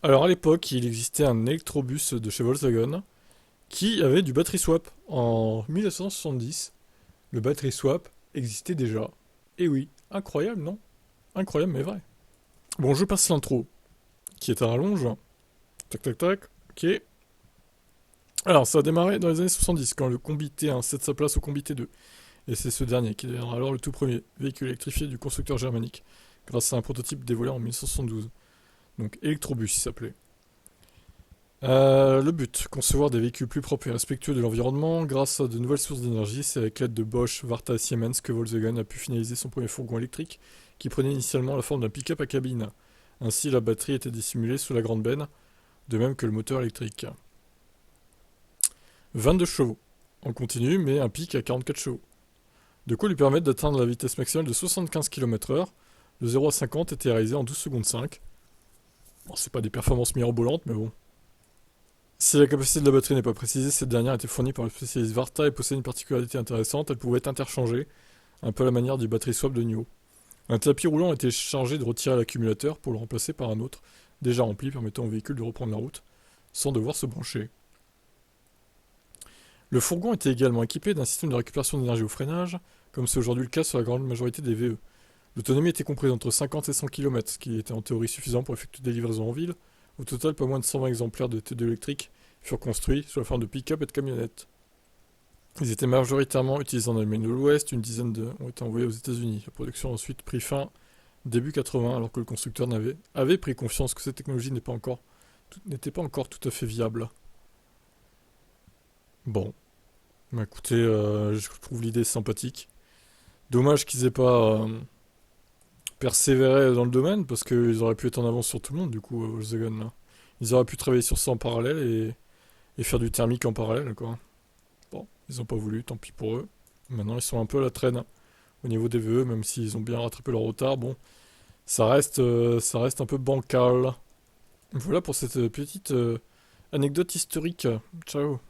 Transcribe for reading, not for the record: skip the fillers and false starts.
Alors à l'époque, il existait un électrobus de chez Volkswagen qui avait du battery swap. En 1970, le battery swap existait déjà. Et oui, incroyable, non? Incroyable, mais vrai. Bon, je passe l'intro, qui est à rallonge. Tac, tac, tac. Ok. Alors, ça a démarré dans les années 70, quand le Combi T1 cède sa place au Combi T2. Et c'est ce dernier qui deviendra alors le tout premier véhicule électrifié du constructeur germanique, grâce à un prototype dévoilé en 1972. Donc, Electrobus, il s'appelait. Le but, concevoir des véhicules plus propres et respectueux de l'environnement grâce à de nouvelles sources d'énergie. C'est avec l'aide de Bosch, Varta et Siemens que Volkswagen a pu finaliser son premier fourgon électrique qui prenait initialement la forme d'un pick-up à cabine. Ainsi, la batterie était dissimulée sous la grande benne, de même que le moteur électrique. 22 chevaux, en continu, mais un pic à 44 chevaux. De quoi lui permettre d'atteindre la vitesse maximale de 75 km/h. Le 0 à 50 était réalisé en 12 secondes 5. Bon, c'est pas des performances mirobolantes, mais bon. Si la capacité de la batterie n'est pas précisée, cette dernière a été fournie par le spécialiste Varta et possède une particularité intéressante, elle pouvait être interchangée, un peu à la manière du battery swap de NIO. Un tapis roulant était chargé de retirer l'accumulateur pour le remplacer par un autre, déjà rempli, permettant au véhicule de reprendre la route, sans devoir se brancher. Le fourgon était également équipé d'un système de récupération d'énergie au freinage, comme c'est aujourd'hui le cas sur la grande majorité des VE. L'autonomie était comprise entre 50 et 100 km, ce qui était en théorie suffisant pour effectuer des livraisons en ville. Au total, pas moins de 120 exemplaires de T2 électriques furent construits sous la forme de pick-up et de camionnettes. Ils étaient majoritairement utilisés en Allemagne de l'Ouest, une dizaine ont été envoyés aux États-Unis. La production a ensuite pris fin début 80, alors que le constructeur avait pris conscience que cette technologie n'était pas encore tout à fait viable. Bon, bah écoutez, je trouve l'idée sympathique. Dommage qu'ils aient pas persévéré dans le domaine, parce qu'ils auraient pu être en avance sur tout le monde, du coup, Volkswagen, là. Ils auraient pu travailler sur ça en parallèle et faire du thermique en parallèle, quoi. Bon, ils ont pas voulu, tant pis pour eux. Maintenant, ils sont un peu à la traîne au niveau des VE, même s'ils ont bien rattrapé leur retard. Bon, ça reste un peu bancal. Voilà pour cette petite anecdote historique. Ciao.